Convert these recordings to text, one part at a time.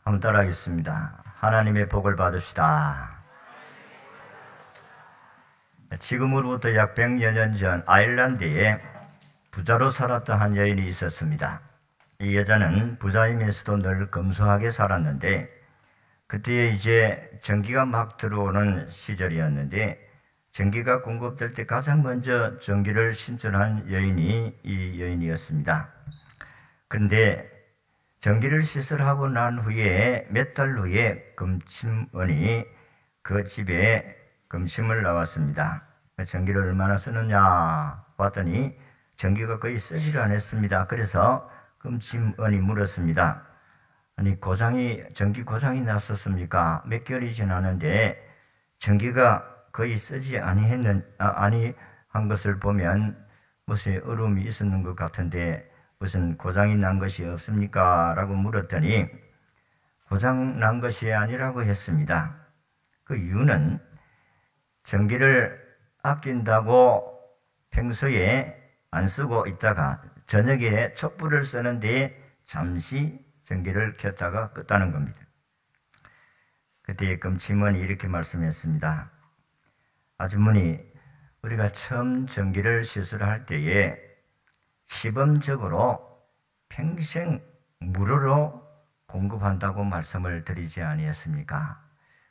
한번 따라하겠습니다. 하나님의 복을 받읍시다. 지금으로부터 약 100여 년 전 아일랜드에 부자로 살았던 한 여인이 있었습니다. 이 여자는 부자이면서도 늘 검소하게 살았는데 그때에 이제 전기가 막 들어오는 시절이었는데 전기가 공급될 때 가장 먼저 전기를 신청한 여인이 이 여인이었습니다. 그런데 전기를 시설하고 난 후에 몇 달 후에 금침원이 그 집에 금침을 나왔습니다. 전기를 얼마나 쓰느냐 봤더니 전기가 거의 쓰지를 않았습니다. 그래서 금침원이 물었습니다. 아니 전기 고장이 났었습니까? 몇 개월이 지났는데 전기가 거의 쓰지 아니한 것을 보면 무슨 어려움이 있었는 것 같은데 무슨 고장이 난 것이 없습니까? 라고 물었더니 고장 난 것이 아니라고 했습니다. 그 이유는 전기를 아낀다고 평소에 안 쓰고 있다가 저녁에 촛불을 쓰는데 잠시 전기를 켰다가 껐다는 겁니다. 그때 금침원이 이렇게 말씀했습니다. 아주머니, 우리가 처음 전기를 시술할 때에 시범적으로 평생 무료로 공급한다고 말씀을 드리지 아니했습니까?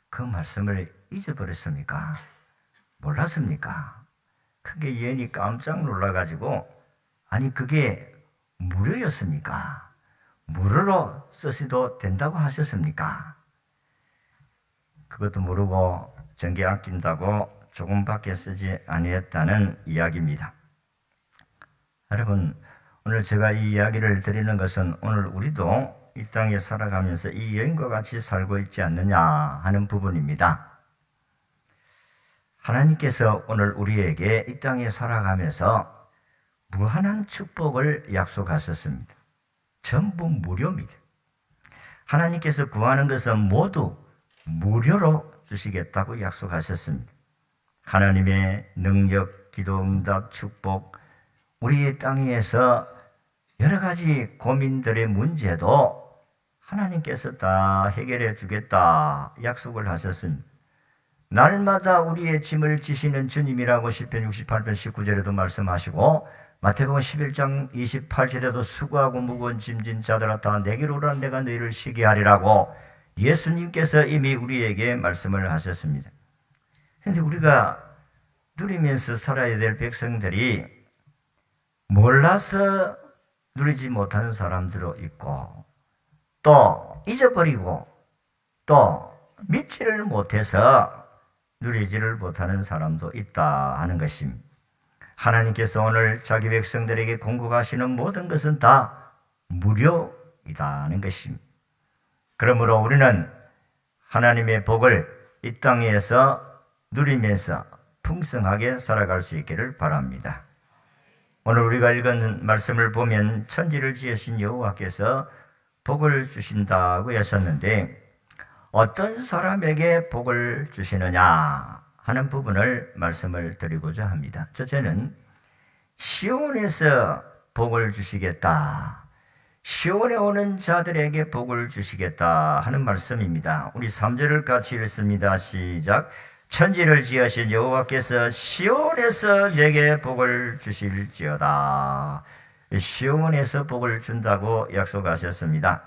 그 말씀을 잊어버렸습니까? 몰랐습니까? 그게 여인이 깜짝 놀라가지고 아니 그게 무료였습니까? 무료로 쓰셔도 된다고 하셨습니까? 그것도 모르고 전기 아낀다고 조금밖에 쓰지 아니했다는 이야기입니다. 여러분, 오늘 제가 이 이야기를 드리는 것은 오늘 우리도 이 땅에 살아가면서 이 여인과 같이 살고 있지 않느냐 하는 부분입니다. 하나님께서 오늘 우리에게 이 땅에 살아가면서 무한한 축복을 약속하셨습니다. 전부 무료입니다. 하나님께서 구하는 것은 모두 무료로 주시겠다고 약속하셨습니다. 하나님의 능력, 기도, 응답, 축복, 우리의 땅에서 여러 가지 고민들의 문제도 하나님께서 다 해결해 주겠다 약속을 하셨습니다. 날마다 우리의 짐을 지시는 주님이라고 시편 68편 19절에도 말씀하시고 마태복음 11장 28절에도 수고하고 무거운 짐진 자들아 다 내게로 오라 내가 너희를 쉬게 하리라고 예수님께서 이미 우리에게 말씀을 하셨습니다. 그런데 우리가 누리면서 살아야 될 백성들이 몰라서 누리지 못하는 사람들도 있고 또 잊어버리고 또 믿지를 못해서 누리지를 못하는 사람도 있다 하는 것입니다. 하나님께서 오늘 자기 백성들에게 공급하시는 모든 것은 다 무료이다는 것입니다. 그러므로 우리는 하나님의 복을 이 땅에서 누리면서 풍성하게 살아갈 수 있기를 바랍니다. 오늘 우리가 읽은 말씀을 보면 천지를 지으신 여호와께서 복을 주신다고 하셨는데 어떤 사람에게 복을 주시느냐 하는 부분을 말씀을 드리고자 합니다. 첫째는 시온에서 복을 주시겠다. 시온에 오는 자들에게 복을 주시겠다 하는 말씀입니다. 우리 3절을 같이 읽습니다. 시작. 천지를 지으신 여호와께서 시온에서 내게 복을 주실지어다. 시온에서 복을 준다고 약속하셨습니다.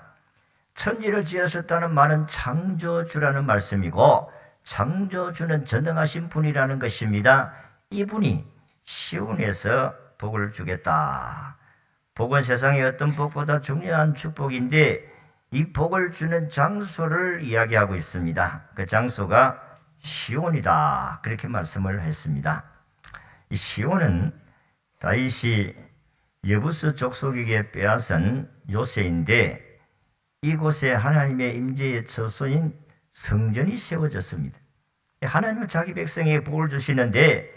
천지를 지으셨다는 말은 창조주라는 말씀이고 창조주는 전능하신 분이라는 것입니다. 이분이 시온에서 복을 주겠다. 복은 세상의 어떤 복보다 중요한 축복인데 이 복을 주는 장소를 이야기하고 있습니다. 그 장소가 시온이다. 그렇게 말씀을 했습니다. 이 시온은 다윗이 여부스 족속에게 빼앗은 요새인데 이곳에 하나님의 임재의 처소인 성전이 세워졌습니다. 하나님은 자기 백성에게 복을 주시는데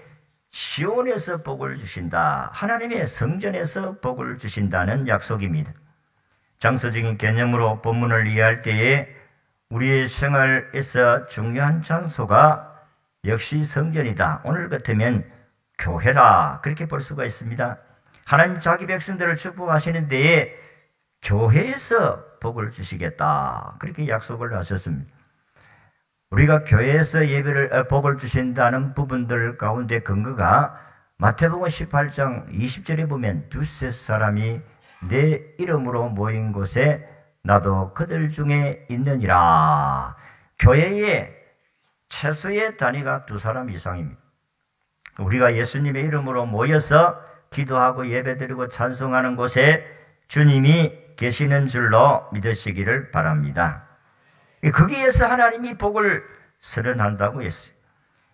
시온에서 복을 주신다. 하나님의 성전에서 복을 주신다는 약속입니다. 장소적인 개념으로 본문을 이해할 때에 우리의 생활에서 중요한 장소가 역시 성전이다. 오늘 같으면 교회라 그렇게 볼 수가 있습니다. 하나님 자기 백성들을 축복하시는 데에 교회에서 복을 주시겠다. 그렇게 약속을 하셨습니다. 우리가 교회에서 복을 주신다는 부분들 가운데 근거가 마태복음 18장 20절에 보면 두세 사람이 내 이름으로 모인 곳에 나도 그들 중에 있느니라. 교회에 최소의 단위가 두 사람 이상입니다. 우리가 예수님의 이름으로 모여서 기도하고 예배드리고 찬송하는 곳에 주님이 계시는 줄로 믿으시기를 바랍니다. 거기에서 하나님이 복을 선언한다고 했어요.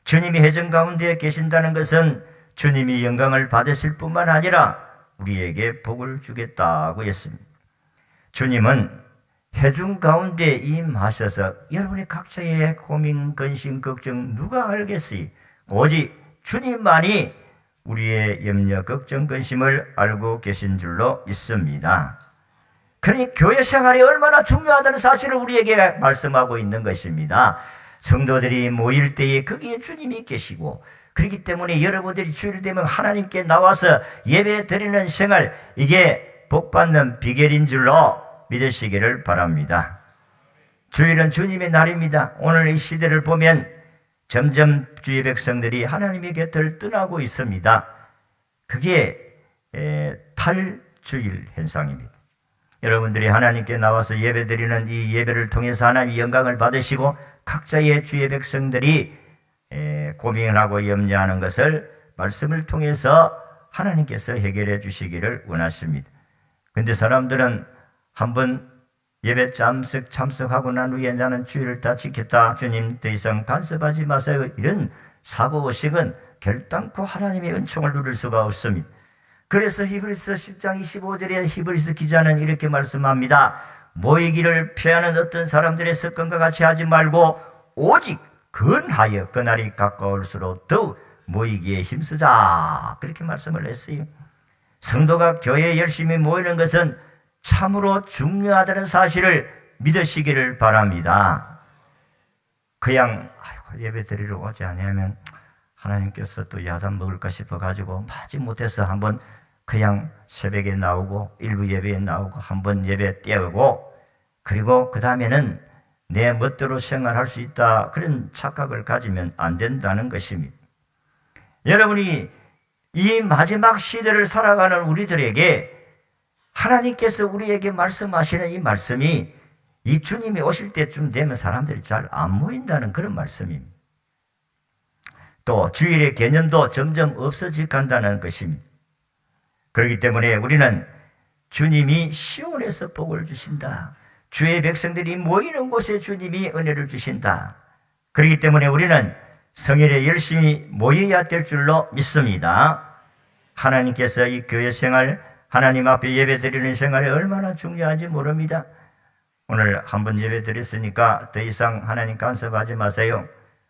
주님이 회중 가운데 계신다는 것은 주님이 영광을 받으실 뿐만 아니라 우리에게 복을 주겠다고 했습니다. 주님은 회중 가운데 임하셔서 여러분의 각자의 고민, 근심, 걱정 누가 알겠어요? 오직 주님만이 우리의 염려, 걱정, 근심을 알고 계신 줄로 믿습니다. 그러니 교회 생활이 얼마나 중요하다는 사실을 우리에게 말씀하고 있는 것입니다. 성도들이 모일 때에 거기에 주님이 계시고, 그렇기 때문에 여러분들이 주일 되면 하나님께 나와서 예배 드리는 생활, 이게 복받는 비결인 줄로 믿으시기를 바랍니다. 주일은 주님의 날입니다. 오늘 이 시대를 보면 점점 주의 백성들이 하나님의 곁을 떠나고 있습니다. 그게 탈주일 현상입니다. 여러분들이 하나님께 나와서 예배드리는 이 예배를 통해서 하나님의 영광을 받으시고 각자의 주의 백성들이 고민하고 염려하는 것을 말씀을 통해서 하나님께서 해결해 주시기를 원하십니다. 그런데 사람들은 한번 예배 참석하고 난 후에 나는 주일을 다 지켰다, 주님 더 이상 간섭하지 마세요, 이런 사고의식은 결단코 하나님의 은총을 누릴 수가 없습니다. 그래서 히브리서 10장 25절에 히브리서 기자는 이렇게 말씀합니다. 모이기를 피하는 어떤 사람들의 습관과 같이 하지 말고 오직 근하여 그날이 가까울수록 더욱 모이기에 힘쓰자, 그렇게 말씀을 했어요. 성도가 교회에 열심히 모이는 것은 참으로 중요하다는 사실을 믿으시기를 바랍니다. 그냥 예배 드리러 오지 않으면 하나님께서 또 야단 먹을까 싶어가지고 마지 못해서 한번 그냥 새벽에 나오고 일부 예배에 나오고 한번 예배 떼우고 그리고 그 다음에는 내 멋대로 생활할 수 있다, 그런 착각을 가지면 안 된다는 것입니다. 여러분이 이 마지막 시대를 살아가는 우리들에게 하나님께서 우리에게 말씀하시는 이 말씀이 이 주님이 오실 때쯤 되면 사람들이 잘 안 모인다는 그런 말씀입니다. 또 주일의 개념도 점점 없어져 간다는 것입니다. 그렇기 때문에 우리는 주님이 시온에서 복을 주신다, 주의 백성들이 모이는 곳에 주님이 은혜를 주신다, 그렇기 때문에 우리는 성일에 열심히 모여야 될 줄로 믿습니다. 하나님께서 이 교회 생활, 하나님 앞에 예배 드리는 생활이 얼마나 중요한지 모릅니다. 오늘 한번 예배 드렸으니까 더 이상 하나님 간섭하지 마세요.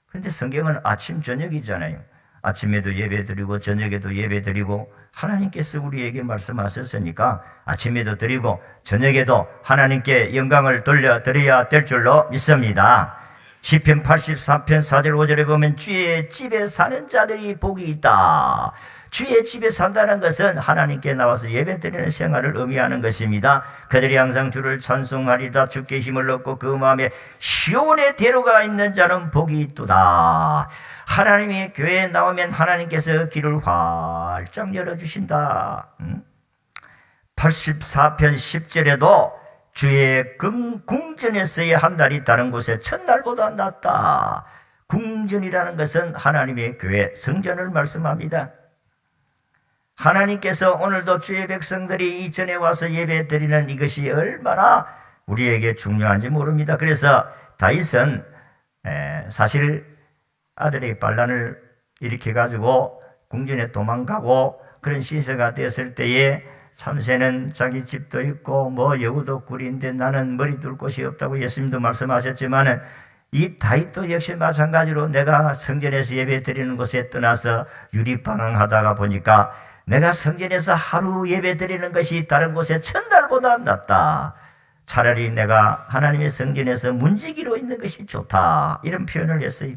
그런데 성경은 아침 저녁이잖아요. 아침에도 예배 드리고 저녁에도 예배 드리고 하나님께서 우리에게 말씀하셨으니까 아침에도 드리고 저녁에도 하나님께 영광을 돌려드려야 될 줄로 믿습니다. 시편 84편 4절 5절에 보면 주의 집에 사는 자들이 복이 있다. 주의 집에 산다는 것은 하나님께 나와서 예배드리는 생활을 의미하는 것입니다. 그들이 항상 주를 찬송하리다. 주께 힘을 얻고 그 마음에 시온의 대로가 있는 자는 복이 있도다. 하나님의 교회에 나오면 하나님께서 길을 활짝 열어주신다. 84편 10절에도 주의 궁전에서의 한 달이 다른 곳의 첫날보다 낫다. 궁전이라는 것은 하나님의 교회 성전을 말씀합니다. 하나님께서 오늘도 주의 백성들이 이전에 와서 예배 드리는 이것이 얼마나 우리에게 중요한지 모릅니다. 그래서 다윗은 사실 아들의 반란을 일으켜가지고 궁전에 도망가고 그런 시세가 됐을 때에 참새는 자기 집도 있고 뭐 여우도 꿀인데 나는 머리 둘 곳이 없다고 예수님도 말씀하셨지만은 이 다윗도 역시 마찬가지로 내가 성전에서 예배 드리는 곳에 떠나서 유리방황하다가 보니까 내가 성전에서 하루 예배 드리는 것이 다른 곳에 첫날보다 낫다. 차라리 내가 하나님의 성전에서 문지기로 있는 것이 좋다. 이런 표현을 했어요.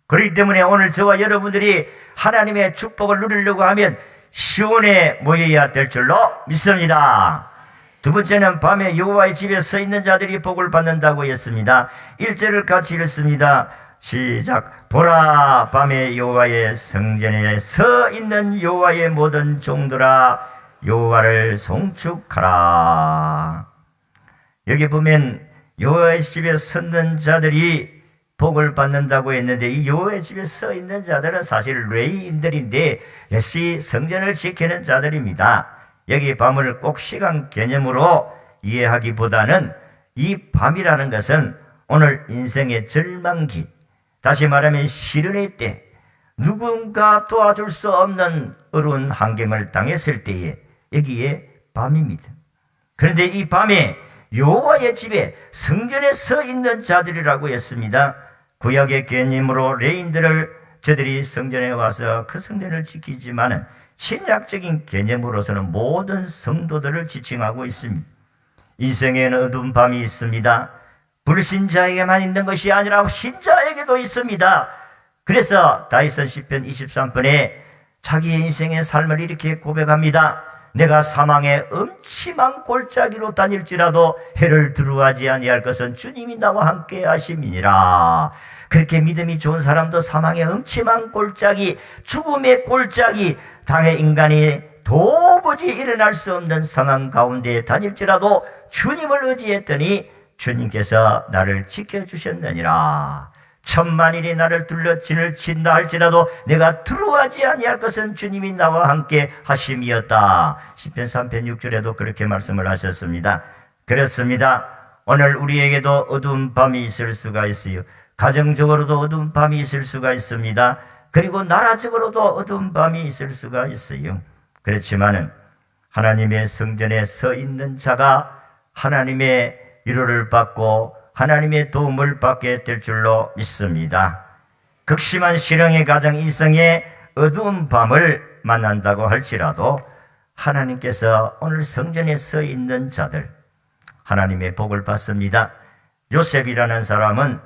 그렇기 때문에 오늘 저와 여러분들이 하나님의 축복을 누리려고 하면 시온에 모여야 될 줄로 믿습니다. 두 번째는 밤에 여호와의 집에 서 있는 자들이 복을 받는다고 했습니다. 1절을 같이 읽습니다. 시작. 보라, 밤에 여호와의 성전에 서 있는 여호와의 모든 종들아, 여호와를 송축하라. 여기 보면 여호와의 집에 섰는 자들이 복을 받는다고 했는데, 이 여호와의 집에 서 있는 자들은 사실 레위인들인데 역시 성전을 지키는 자들입니다. 여기 밤을 꼭 시간 개념으로 이해하기보다는 이 밤이라는 것은 오늘 인생의 절망기, 다시 말하면 시련의 때, 누군가 도와줄 수 없는 어려운 환경을 당했을 때에 여기에 밤입니다. 그런데 이 밤에 여호와의 집에 성전에 서 있는 자들이라고 했습니다. 구약의 개념으로 레인들을 저들이 성전에 와서 그 성전을 지키지만은 신약적인 개념으로서는 모든 성도들을 지칭하고 있습니다. 인생에는 어두운 밤이 있습니다. 불신자에게만 있는 것이 아니라 신자에게도 있습니다. 그래서 다윗은 시편 23편에 자기의 인생의 삶을 이렇게 고백합니다. 내가 사망의 음침한 골짜기로 다닐지라도 해를 두려워하지 아니할 것은 주님이 나와 함께 하심이니라. 그렇게 믿음이 좋은 사람도 사망의 음침한 골짜기, 죽음의 골짜기, 당의 인간이 도무지 일어날 수 없는 상황 가운데 다닐지라도 주님을 의지했더니 주님께서 나를 지켜주셨느니라. 천만일이 나를 둘러 진을 친다 할지라도 내가 두려워하지 아니할 것은 주님이 나와 함께 하심이었다. 시편 3편 6절에도 그렇게 말씀을 하셨습니다. 그렇습니다. 오늘 우리에게도 어두운 밤이 있을 수가 있어요. 가정적으로도 어두운 밤이 있을 수가 있습니다. 그리고 나라적으로도 어두운 밤이 있을 수가 있어요. 그렇지만은 하나님의 성전에 서 있는 자가 하나님의 위로를 받고 하나님의 도움을 받게 될 줄로 믿습니다. 극심한 실형의 가정 이성의 어두운 밤을 만난다고 할지라도 하나님께서 오늘 성전에 서 있는 자들, 하나님의 복을 받습니다. 요셉이라는 사람은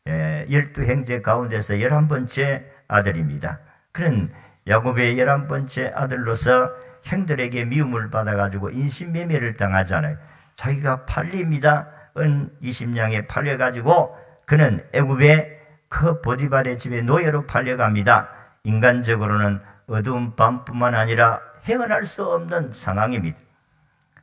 12형제 가운데서 11번째 아들입니다. 그는 야곱의 11번째 아들로서 형들에게 미움을 받아가지고 인신매매를 당하잖아요. 자기가 팔립니다. 은 20냥에 팔려가지고 그는 애굽의 그 보디발의 집에 노예로 팔려갑니다. 인간적으로는 어두운 밤뿐만 아니라 헤어날 수 없는 상황입니다.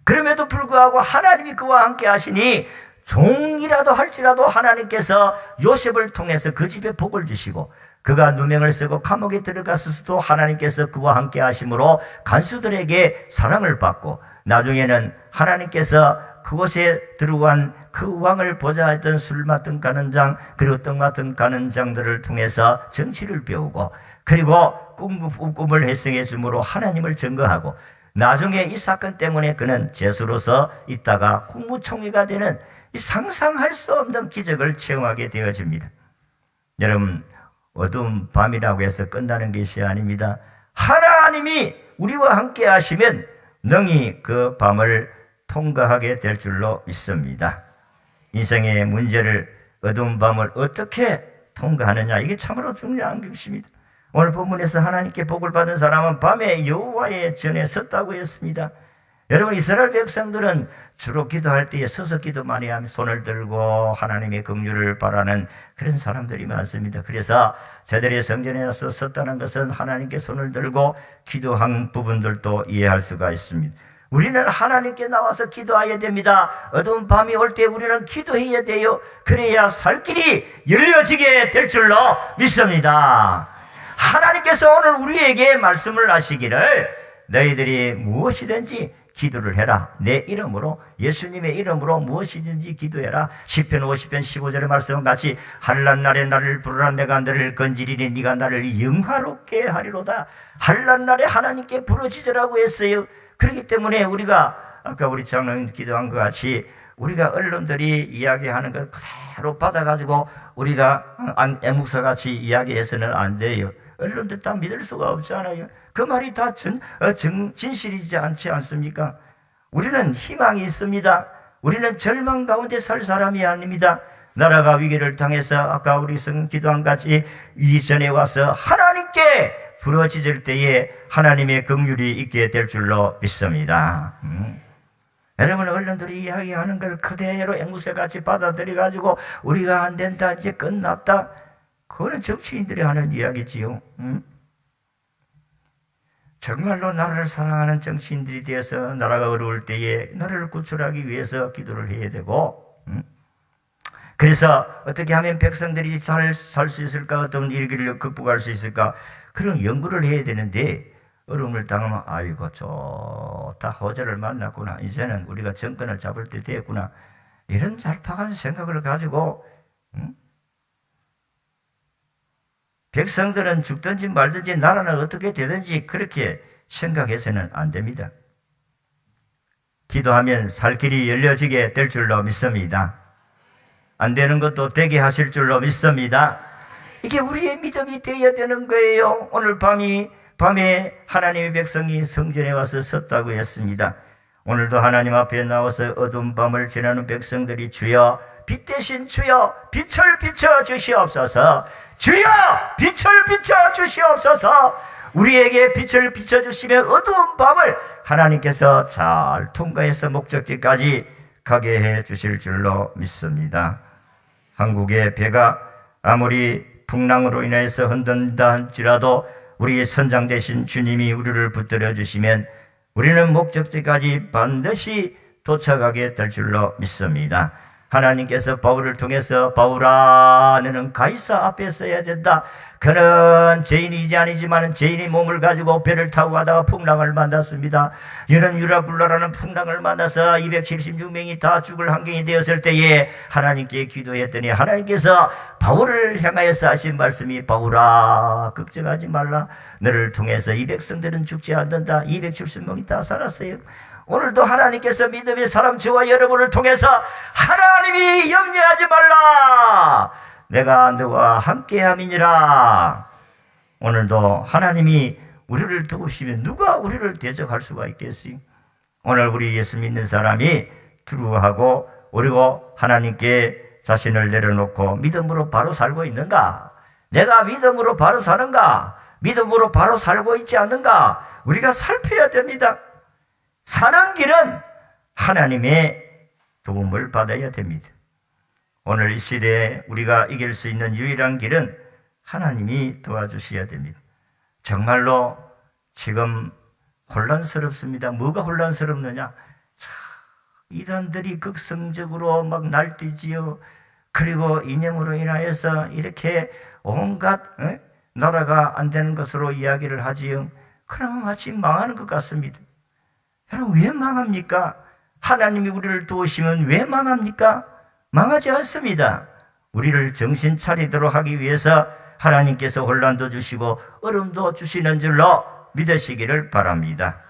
그럼에도 불구하고 하나님이 그와 함께 하시니 종이라도 할지라도 하나님께서 요셉을 통해서 그 집에 복을 주시고, 그가 누명을 쓰고 감옥에 들어갔을 도 하나님께서 그와 함께 하심으로 간수들에게 사랑을 받고, 나중에는 하나님께서 그곳에 들어간 그 왕을 보좌했던 술 맡은 가는장, 그리고 떡 맡은 가는장들을 통해서 정치를 배우고, 그리고 꿈을 해석해 주므로 하나님을 증거하고, 나중에 이 사건 때문에 그는 죄수로서 있다가 국무총리가 되는 이 상상할 수 없는 기적을 체험하게 되어집니다. 여러분, 어두운 밤이라고 해서 끝나는 것이 아닙니다. 하나님이 우리와 함께 하시면 능히 그 밤을 통과하게 될 줄로 믿습니다. 인생의 문제를, 어두운 밤을 어떻게 통과하느냐, 이게 참으로 중요한 것입니다. 오늘 본문에서 하나님께 복을 받은 사람은 밤에 여호와의 전에 섰다고 했습니다. 여러분, 이스라엘 백성들은 주로 기도할 때에 서서 기도 많이 하며 손을 들고 하나님의 긍휼을 바라는 그런 사람들이 많습니다. 그래서 저들이 성전에 와서 섰다는 것은 하나님께 손을 들고 기도한 부분들도 이해할 수가 있습니다. 우리는 하나님께 나와서 기도해야 됩니다. 어두운 밤이 올 때 우리는 기도해야 돼요. 그래야 살 길이 열려지게 될 줄로 믿습니다. 하나님께서 오늘 우리에게 말씀을 하시기를, 너희들이 무엇이든지 기도를 해라. 내 이름으로, 예수님의 이름으로 무엇이든지 기도해라. 시편 50편 15절의 말씀은 같이, 한란날에 나를 부르라. 내가 너를 건지리니 네가 나를 영화롭게 하리로다. 한란날에 하나님께 부르짖으라고 했어요. 그렇기 때문에 우리가 아까 우리 장로님 기도한 것 같이 우리가 언론들이 이야기하는 걸 그대로 받아가지고 우리가 애묵사같이 이야기해서는 안 돼요. 언론들 다 믿을 수가 없잖아요. 그 말이 다 진실이지 않지 않습니까? 우리는 희망이 있습니다. 우리는 절망 가운데 살 사람이 아닙니다. 나라가 위기를 당해서 아까 우리 기도한 같이 이전에 와서 하나님께 부러지질 때에 하나님의 긍휼이 있게 될 줄로 믿습니다. 여러분, 언론들이 이야기하는 걸 그대로 앵무새같이 받아들여가지고 우리가 안 된다, 이제 끝났다. 그거는 정치인들이 하는 이야기지요. 정말로 나라를 사랑하는 정치인들이 되어서 나라가 어려울 때에 나라를 구출하기 위해서 기도를 해야 되고, 그래서 어떻게 하면 백성들이 잘 살 수 있을까, 어떤 일기를 극복할 수 있을까, 그런 연구를 해야 되는데, 어려움을 당하면 아이고 좋다, 호재를 만났구나, 이제는 우리가 정권을 잡을 때 됐구나, 이런 잘박한 생각을 가지고 백성들은 죽든지 말든지 나라는 어떻게 되든지 그렇게 생각해서는 안 됩니다. 기도하면 살 길이 열려지게 될 줄로 믿습니다. 안 되는 것도 되게 하실 줄로 믿습니다. 이게 우리의 믿음이 되어야 되는 거예요. 오늘 밤에 하나님의 백성이 성전에 와서 섰다고 했습니다. 오늘도 하나님 앞에 나와서 어두운 밤을 지나는 백성들이 주여, 빛 대신 주여 빛을 비춰 주시옵소서, 주여 빛을 비춰 주시옵소서, 우리에게 빛을 비춰주시면 어두운 밤을 하나님께서 잘 통과해서 목적지까지 가게 해 주실 줄로 믿습니다. 한국의 배가 아무리 풍랑으로 인해서 흔든다 할지라도 우리의 선장 되신 주님이 우리를 붙들어 주시면 우리는 목적지까지 반드시 도착하게 될 줄로 믿습니다. 하나님께서 바울을 통해서 바울아 너는 가이사 앞에 서야 된다. 그는 죄인이지 아니지만 죄인의 몸을 가지고 배를 타고 가다가 풍랑을 만났습니다. 이런 유라굴라라는 풍랑을 만나서 276명이 다 죽을 환경이 되었을 때에 하나님께 기도했더니 하나님께서 바울을 향하여서 하신 말씀이 바울아 걱정하지 말라. 너를 통해서 이 백성들은 죽지 않는다. 270명이 다 살았어요. 오늘도 하나님께서 믿음의 사람 저와 여러분을 통해서 하나님이 염려하지 말라. 내가 너와 함께함이니라. 오늘도 하나님이 우리를 도우시면 누가 우리를 대적할 수가 있겠어요? 오늘 우리 예수 믿는 사람이 두루하고 그리고 하나님께 자신을 내려놓고 믿음으로 바로 살고 있는가? 내가 믿음으로 바로 사는가? 믿음으로 바로 살고 있지 않는가? 우리가 살펴야 됩니다. 사는 길은 하나님의 도움을 받아야 됩니다. 오늘 이 시대에 우리가 이길 수 있는 유일한 길은 하나님이 도와주셔야 됩니다. 정말로 지금 혼란스럽습니다. 뭐가 혼란스럽느냐? 이단들이 극성적으로 막 날뛰지요. 그리고 이념으로 인하여서 이렇게 온갖 나라가 안 되는 것으로 이야기를 하지요. 그러면 마치 망하는 것 같습니다. 여러분, 왜 망합니까? 하나님이 우리를 도우시면 왜 망합니까? 망하지 않습니다. 우리를 정신 차리도록 하기 위해서 하나님께서 혼란도 주시고 어려움도 주시는 줄로 믿으시기를 바랍니다.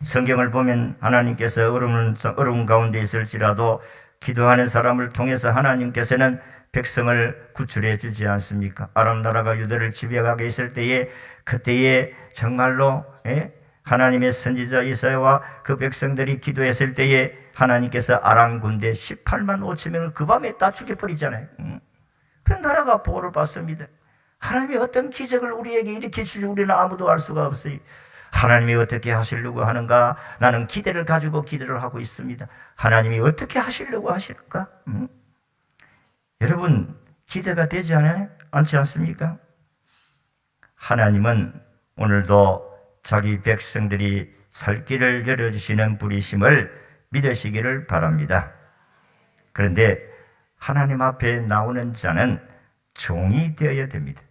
성경을 보면 하나님께서 어려움 가운데 있을지라도 기도하는 사람을 통해서 하나님께서는 백성을 구출해 주지 않습니까? 아람 나라가 유대를 지배하게 있을 때에 그때에 정말로 하나님의 선지자 이사야와 그 백성들이 기도했을 때에 하나님께서 아람 군대 18만 5천 명을 그 밤에 다 죽여버리잖아요. 그 나라가 보호를 받습니다. 하나님이 어떤 기적을 우리에게 일으키실지 우리는 아무도 알 수가 없어요. 하나님이 어떻게 하시려고 하는가? 나는 기대를 가지고 기도를 하고 있습니다. 하나님이 어떻게 하시려고 하실까? 여러분, 기대가 되지 않지 않습니까? 하나님은 오늘도 자기 백성들이 살 길을 열어주시는 분이심을 믿으시기를 바랍니다. 그런데 하나님 앞에 나오는 자는 종이 되어야 됩니다.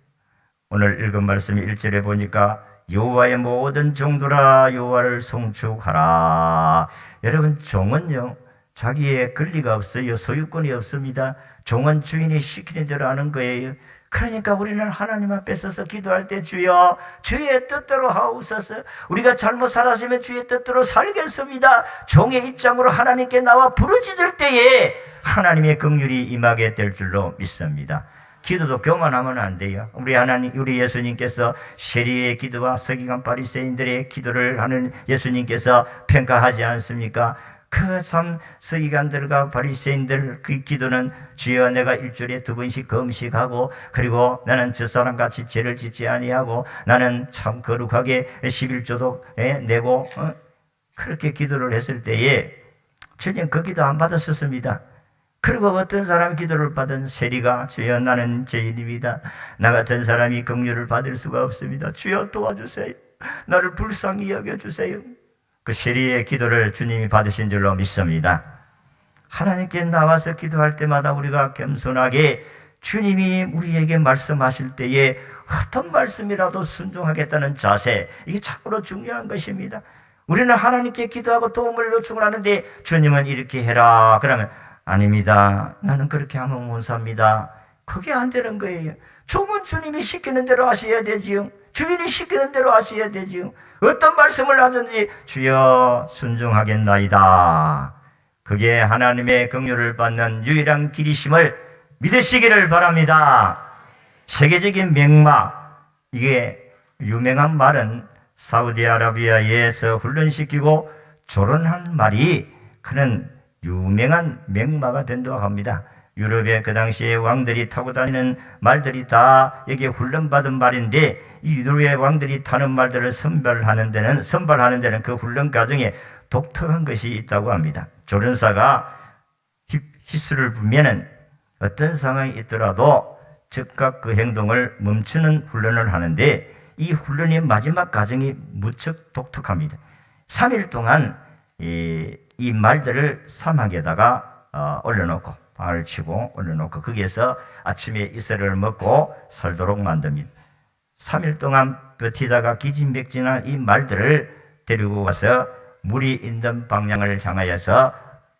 오늘 읽은 말씀이 1절에 보니까 여호와의 모든 종들아 여호와를 송축하라. 여러분, 종은요 자기의 권리가 없어요. 소유권이 없습니다. 종은 주인이 시키는 대로 하는 거예요. 그러니까 우리는 하나님 앞에 서서 기도할 때 주여 주의 뜻대로 하옵소서. 우리가 잘못 살았으면 주의 뜻대로 살겠습니다. 종의 입장으로 하나님께 나와 부르짖을 때에 하나님의 긍휼이 임하게 될 줄로 믿습니다. 기도도 교만하면 안 돼요. 우리 예수님께서 세리의 기도와 서기관 바리새인들의 기도를 하는 예수님께서 평가하지 않습니까? 그 참 서기관들과 바리새인들 그 기도는 주여 내가 일주일에 2번씩 금식하고 그리고 나는 저 사람같이 죄를 짓지 아니하고 나는 참 거룩하게 11조도 내고 그렇게 기도를 했을 때에 주님 그 기도 안 받았었습니다. 그리고 어떤 사람이 기도를 받은 세리가 주여 나는 죄인입니다. 나 같은 사람이 긍휼을 받을 수가 없습니다. 주여 도와주세요. 나를 불쌍히 여겨주세요. 그 세리의 기도를 주님이 받으신 줄로 믿습니다. 하나님께 나와서 기도할 때마다 우리가 겸손하게 주님이 우리에게 말씀하실 때에 어떤 말씀이라도 순종하겠다는 자세, 이게 참으로 중요한 것입니다. 우리는 하나님께 기도하고 도움을 요청을 하는데 주님은 이렇게 해라 그러면 아닙니다. 나는 그렇게 하면 못 삽니다. 그게 안 되는 거예요. 종은 주님이 시키는 대로 하셔야 되지요. 주인이 시키는 대로 하셔야 되지요. 어떤 말씀을 하든지 주여 순종하겠나이다. 그게 하나님의 긍휼을 받는 유일한 길이심을 믿으시기를 바랍니다. 세계적인 명막, 이게 유명한 말은 사우디아라비아에서 훈련시키고 조련한 말이 그는 유명한 맹마가 된다고 합니다. 유럽의 그 당시에 왕들이 타고 다니는 말들이 다 여기에 훈련받은 말인데 이 유럽의 왕들이 타는 말들을 선발하는 데는 그 훈련 과정에 독특한 것이 있다고 합니다. 조련사가 히스를 불면은 어떤 상황이 있더라도 즉각 그 행동을 멈추는 훈련을 하는데 이 훈련의 마지막 과정이 무척 독특합니다. 3일 동안 이 말들을 사막에다가 올려놓고 방을 치고 올려놓고 거기에서 아침에 이슬을 먹고 살도록 만듭니다. 3일 동안 버티다가 기진맥진한 이 말들을 데리고 와서 물이 있는 방향을 향하여서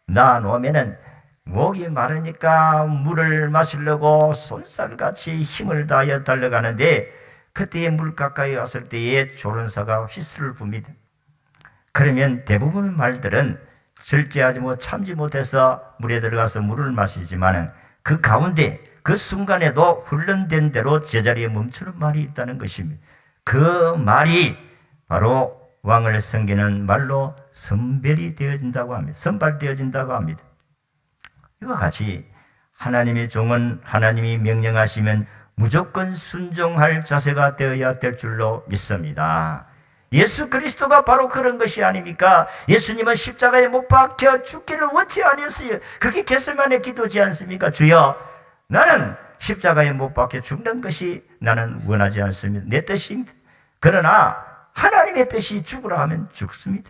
놔놓으면은 목이 마르니까 물을 마시려고 손살같이 힘을 다하여 달려가는데 그때에 물 가까이 왔을 때에 조련사가 휘슬을 붑니다. 그러면 대부분 말들은 절제하지 못 참지 못해서 물에 들어가서 물을 마시지만은 그 가운데 그 순간에도 훈련된 대로 제자리에 멈추는 말이 있다는 것입니다. 그 말이 바로 왕을 섬기는 말로 선발이 되어진다고 합니다. 선발되어진다고 합니다. 이와 같이 하나님의 종은 하나님이 명령하시면 무조건 순종할 자세가 되어야 될 줄로 믿습니다. 예수 그리스도가 바로 그런 것이 아닙니까? 예수님은 십자가에 못 박혀 죽기를 원치 아니었어요. 그게 겟세마네 기도지 않습니까? 주여, 나는 십자가에 못 박혀 죽는 것이 나는 원하지 않습니다. 내 뜻입니다. 그러나 하나님의 뜻이 죽으라 하면 죽습니다.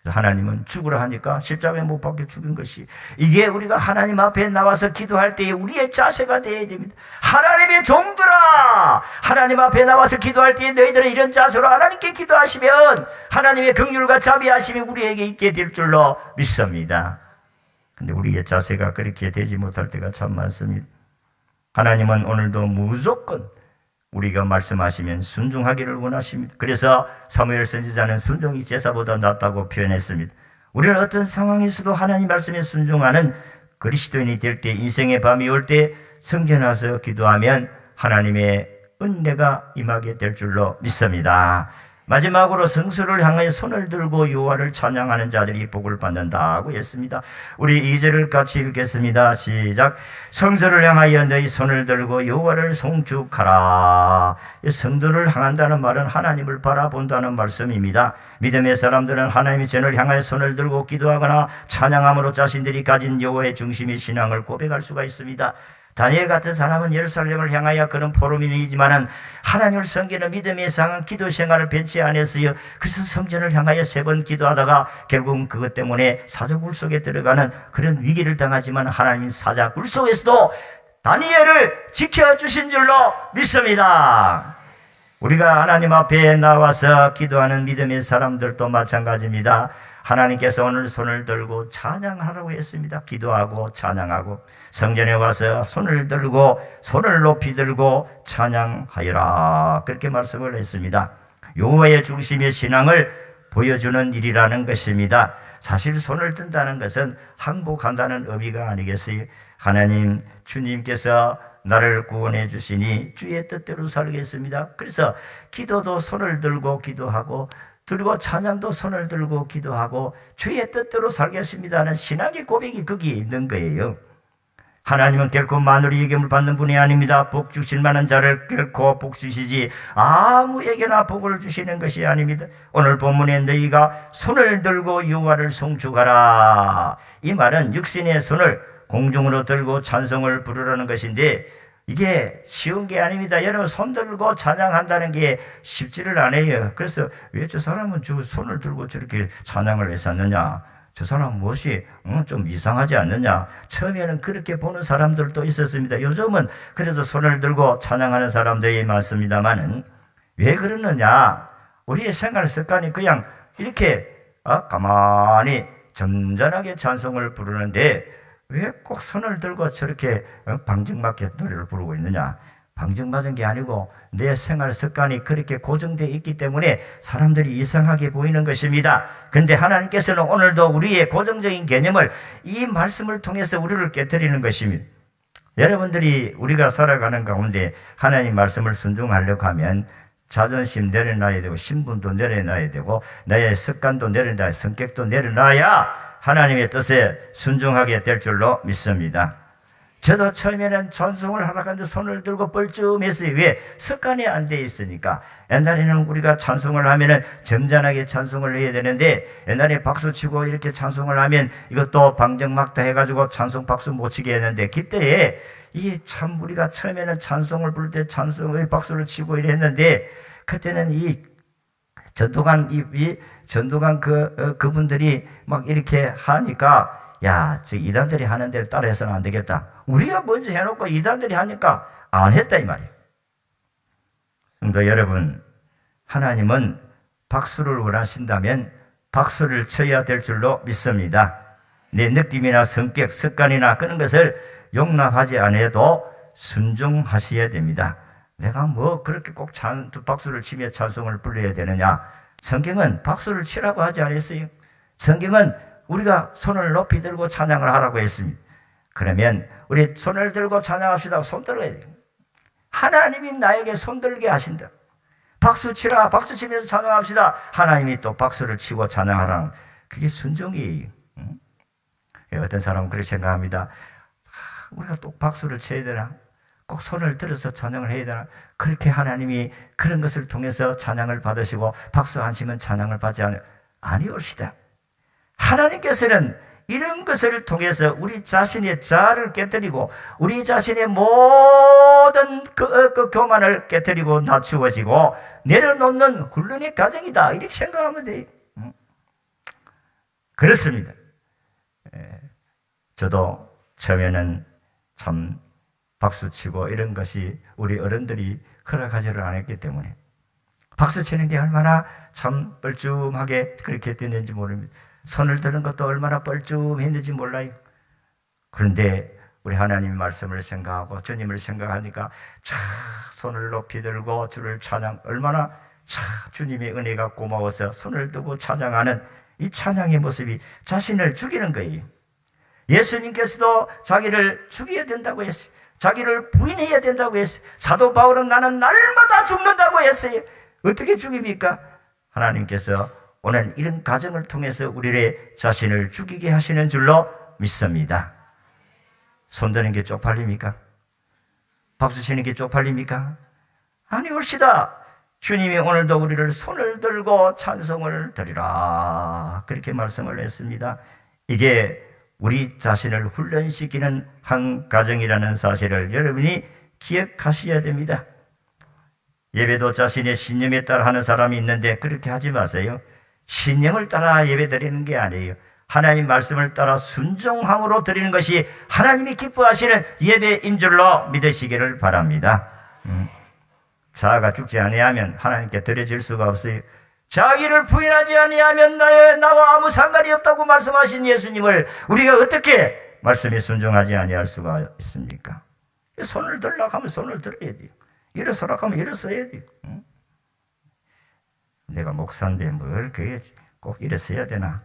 하나님은 죽으라 하니까 십자가에 못 박혀 죽은 것이, 이게 우리가 하나님 앞에 나와서 기도할 때에 우리의 자세가 되어야 됩니다. 하나님의 종들아, 하나님 앞에 나와서 기도할 때에 너희들은 이런 자세로 하나님께 기도하시면 하나님의 긍휼과 자비하심이 우리에게 있게 될 줄로 믿습니다. 근데 우리의 자세가 그렇게 되지 못할 때가 참 많습니다. 하나님은 오늘도 무조건 우리가 말씀하시면 순종하기를 원하십니다. 그래서 사무엘 선지자는 순종이 제사보다 낫다고 표현했습니다. 우리는 어떤 상황에서도 하나님 말씀에 순종하는 그리스도인이 될 때, 인생의 밤이 올 때 성전에 와서 기도하면 하나님의 은혜가 임하게 될 줄로 믿습니다. 마지막으로 성소를 향하여 손을 들고 여호와를 찬양하는 자들이 복을 받는다고 했습니다. 우리 2절을 같이 읽겠습니다. 시작. 성소를 향하여 너희 손을 들고 여호와를 송축하라. 성도를 향한다는 말은 하나님을 바라본다는 말씀입니다. 믿음의 사람들은 하나님의 전을 향하여 손을 들고 기도하거나 찬양함으로 자신들이 가진 여호와의 중심의 신앙을 고백할 수가 있습니다. 다니엘 같은 사람은 예루살렘을 향하여 그런 포로민이지만은 하나님을 섬기는 믿음의 상한 기도 생활을 변치 않았어요. 그래서 성전을 향하여 3번 기도하다가 결국은 그것 때문에 사자굴 속에 들어가는 그런 위기를 당하지만 하나님 사자굴 속에서도 다니엘을 지켜주신 줄로 믿습니다. 우리가 하나님 앞에 나와서 기도하는 믿음의 사람들도 마찬가지입니다. 하나님께서 오늘 손을 들고 찬양하라고 했습니다. 기도하고 찬양하고 성전에 와서 손을 들고 손을 높이 들고 찬양하여라, 그렇게 말씀을 했습니다. 여호와의 중심의 신앙을 보여주는 일이라는 것입니다. 사실 손을 든다는 것은 항복한다는 의미가 아니겠어요? 하나님, 주님께서 나를 구원해 주시니 주의 뜻대로 살겠습니다. 그래서 기도도 손을 들고 기도하고, 들고 찬양도 손을 들고 기도하고 주의 뜻대로 살겠습니다는 신앙의 고백이 거기에 있는 거예요. 하나님은 결코 마누리 예금을 받는 분이 아닙니다. 복 주실 만한 자를 결코 복 주시지 아무에게나 복을 주시는 것이 아닙니다. 오늘 본문에 너희가 손을 들고 여호와를 송축하라. 이 말은 육신의 손을 공중으로 들고 찬송을 부르라는 것인데 이게 쉬운 게 아닙니다. 여러분 손 들고 찬양한다는 게 쉽지를 않아요. 그래서 왜 저 사람은 저 손을 들고 저렇게 찬양을 했었느냐? 저 사람 무엇이 좀 이상하지 않느냐? 처음에는 그렇게 보는 사람들도 있었습니다. 요즘은 그래도 손을 들고 찬양하는 사람들이 많습니다만은 왜 그러느냐? 우리의 생활 습관이 그냥 이렇게 가만히 점잖하게 찬송을 부르는데 왜 꼭 손을 들고 저렇게 방정맞게 노래를 부르고 있느냐? 방정맞은 게 아니고 내 생활 습관이 그렇게 고정되어 있기 때문에 사람들이 이상하게 보이는 것입니다. 그런데 하나님께서는 오늘도 우리의 고정적인 개념을 이 말씀을 통해서 우리를 깨뜨리는 것입니다. 여러분들이 우리가 살아가는 가운데 하나님 말씀을 순종하려고 하면 자존심 내려놔야 되고 신분도 내려놔야 되고 나의 습관도 내려놔야 성격도 내려놔야 하나님의 뜻에 순종하게 될 줄로 믿습니다. 저도 처음에는 찬송을 하라고 해서 손을 들고 뻘쭘했어요. 왜? 습관이 안 돼 있으니까. 옛날에는 우리가 찬송을 하면은 점잖하게 찬송을 해야 되는데 옛날에 박수 치고 이렇게 찬송을 하면 이것도 방정막다 해가지고 찬송 박수 못 치게 했는데 그때에 이 참 우리가 처음에는 찬송을 부를 때 찬송의 박수를 치고 이랬는데 그때는 이 전도관 그분들이 막 이렇게 하니까 야, 저 이단들이 하는 대로 따라해서는 안 되겠다. 우리가 먼저 해놓고 이단들이 하니까 안 했다 이 말이에요. 성도 여러분, 하나님은 박수를 원하신다면 박수를 쳐야 될 줄로 믿습니다. 내 느낌이나 성격, 습관이나 그런 것을 용납하지 않아도 순종하셔야 됩니다. 내가 뭐 그렇게 꼭 박수를 치며 찬송을 불러야 되느냐? 성경은 박수를 치라고 하지 않았어요. 성경은 우리가 손을 높이 들고 찬양을 하라고 했습니다. 그러면 우리 손을 들고 찬양합시다. 손 들어야 돼요. 하나님이 나에게 손 들게 하신다. 박수 치라. 박수 치면서 찬양합시다. 하나님이 또 박수를 치고 찬양하라는 그게 순종이에요. 어떤 사람은 그렇게 생각합니다. 우리가 또 박수를 쳐야 되나? 꼭 손을 들어서 찬양을 해야 되나? 그렇게 하나님이 그런 것을 통해서 찬양을 받으시고 박수 안 치면 찬양을 받지 아니올시다. 하나님께서는 이런 것을 통해서 우리 자신의 자아를 깨뜨리고 우리 자신의 모든 그 교만을 깨뜨리고 낮추어지고 내려놓는 훈련의 과정이다. 이렇게 생각하면 돼요. 그렇습니다. 저도 처음에는 참 박수치고 이런 것이 우리 어른들이 허락하지를 않았기 때문에 박수치는 게 얼마나 참 뻘쭘하게 그렇게 됐는지 모릅니다. 손을 드는 것도 얼마나 뻘쭘했는지 몰라요. 그런데 우리 하나님의 말씀을 생각하고 주님을 생각하니까 차 손을 높이 들고 주를 찬양 얼마나 차 주님의 은혜가 고마워서 손을 들고 찬양하는 이 찬양의 모습이 자신을 죽이는 거예요. 예수님께서도 자기를 죽여야 된다고 했어요. 자기를 부인해야 된다고 했어요. 사도 바울은 나는 날마다 죽는다고 했어요. 어떻게 죽입니까? 하나님께서 오늘 이런 과정을 통해서 우리의 자신을 죽이게 하시는 줄로 믿습니다. 손 드는 게 쪽팔립니까? 박수 치는 게 쪽팔립니까? 아니올시다. 주님이 오늘도 우리를 손을 들고 찬송을 드리라 그렇게 말씀을 했습니다. 이게 우리 자신을 훈련시키는 한 과정이라는 사실을 여러분이 기억하셔야 됩니다. 예배도 자신의 신념에 따라 하는 사람이 있는데 그렇게 하지 마세요. 신념을 따라 예배 드리는 게 아니에요. 하나님 말씀을 따라 순종함으로 드리는 것이 하나님이 기뻐하시는 예배인 줄로 믿으시기를 바랍니다. 자아가 죽지 아니하면 하나님께 드려질 수가 없어요. 자기를 부인하지 아니하면 나와 아무 상관이 없다고 말씀하신 예수님을 우리가 어떻게 말씀에 순종하지 아니할 수가 있습니까? 손을 들라고 하면 손을 들어야 돼요. 일어서라고 하면 일어서야 돼요. 내가 목사인데 뭘 그게 꼭 일어서야 되나?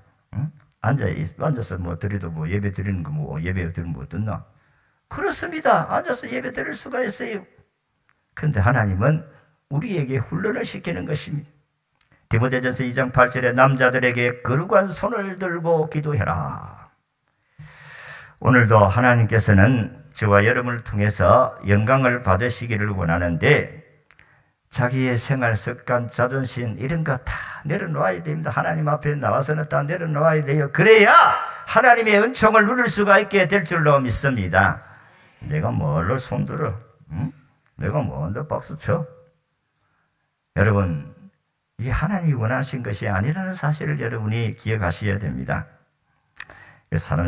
앉아서 뭐 드려도 뭐 예배 드리는 거 뭐 예배 드리면 뭐 듣나? 그렇습니다. 앉아서 예배 드릴 수가 있어요. 그런데 하나님은 우리에게 훈련을 시키는 것입니다. 디모데전서 2장 8절에 남자들에게 거룩한 손을 들고 기도해라. 오늘도 하나님께서는 저와 여러분을 통해서 영광을 받으시기를 원하는데 자기의 생활 습관, 자존심 이런 거 다 내려놓아야 됩니다. 하나님 앞에 나와서는 다 내려놓아야 돼요. 그래야 하나님의 은총을 누릴 수가 있게 될 줄로 믿습니다. 내가 뭘로 손들어? 응? 내가 뭔데 박수 쳐? 여러분, 이게 하나님이 원하신 것이 아니라는 사실을 여러분이 기억하셔야 됩니다.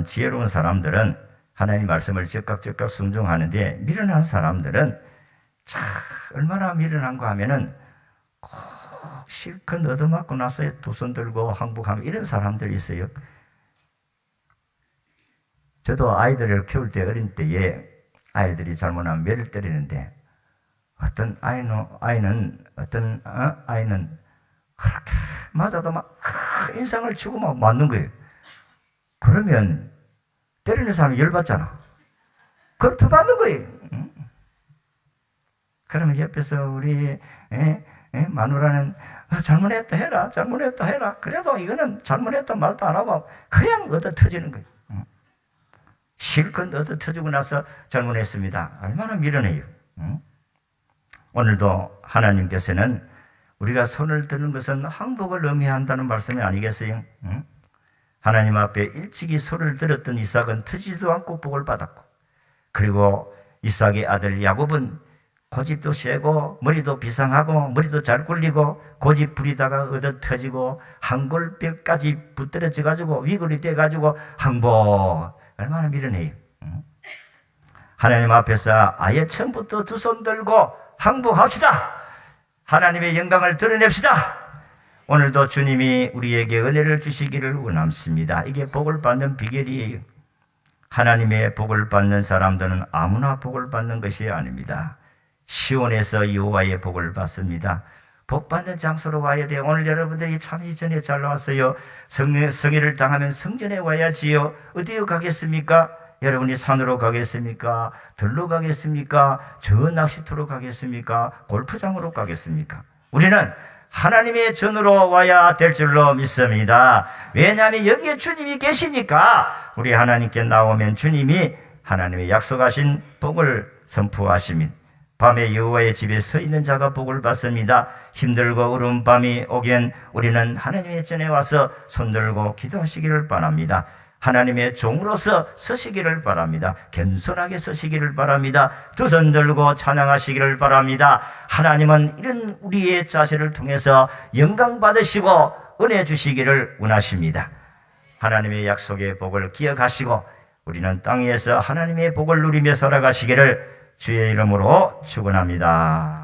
지혜로운 사람들은 하나님 말씀을 즉각 순종하는데, 미련한 사람들은 얼마나 미련한가 하면은 꼭 실컷 얻어맞고 나서 두 손 들고 항복하면 이런 사람들이 있어요. 저도 아이들을 키울 때 어린 때에 아이들이 잘못하면 매를 때리는데 어떤 아이는 그렇게 맞아도 막 인상을 치고 막 맞는 거예요. 그러면 때리는 사람이 열받잖아. 그럼 더 맞는 거예요. 그러면 옆에서 우리 마누라는 잘못했다 해라. 그래도 이거는 잘못했다 말도 안 하고 그냥 얻어 터지는 거예요. 실컷 얻어 터지고 나서 잘못했습니다. 얼마나 미련해요. 오늘도 하나님께서는 우리가 손을 드는 것은 항복을 의미한다는 말씀이 아니겠어요? 하나님 앞에 일찍이 손을 들었던 이삭은 트지도 않고 복을 받았고, 그리고 이삭의 아들 야곱은 고집도 세고 머리도 비상하고 머리도 잘 굴리고 고집 부리다가 얻어 터지고 한골뼈까지 붙들어져 가지고 위골이 돼 가지고 항복. 얼마나 미련해요. 하나님 앞에서 아예 처음부터 두 손 들고 항복합시다. 하나님의 영광을 드러냅시다. 오늘도 주님이 우리에게 은혜를 주시기를 원합니다. 이게 복을 받는 비결이에요. 하나님의 복을 받는 사람들은 아무나 복을 받는 것이 아닙니다. 시온에서 여호와의 복을 받습니다. 복 받는 장소로 와야 돼요. 오늘 여러분들이 참 이전에 잘 나왔어요. 성회를 당하면 성전에 와야지요. 어디로 가겠습니까? 여러분이 산으로 가겠습니까? 들로 가겠습니까? 저 낚시터로 가겠습니까? 골프장으로 가겠습니까? 우리는 하나님의 전으로 와야 될 줄로 믿습니다. 왜냐하면 여기에 주님이 계시니까 우리 하나님께 나오면 주님이 하나님의 약속하신 복을 선포하십니다. 밤에 여호와의 집에 서 있는 자가 복을 받습니다. 힘들고 어려운 밤이 오겐 우리는 하나님의 전에 와서 손들고 기도하시기를 바랍니다. 하나님의 종으로서 서시기를 바랍니다. 겸손하게 서시기를 바랍니다. 두 손 들고 찬양하시기를 바랍니다. 하나님은 이런 우리의 자세를 통해서 영광 받으시고 은혜 주시기를 원하십니다. 하나님의 약속의 복을 기억하시고 우리는 땅 위에서 하나님의 복을 누리며 살아가시기를 주의 이름으로 축원합니다.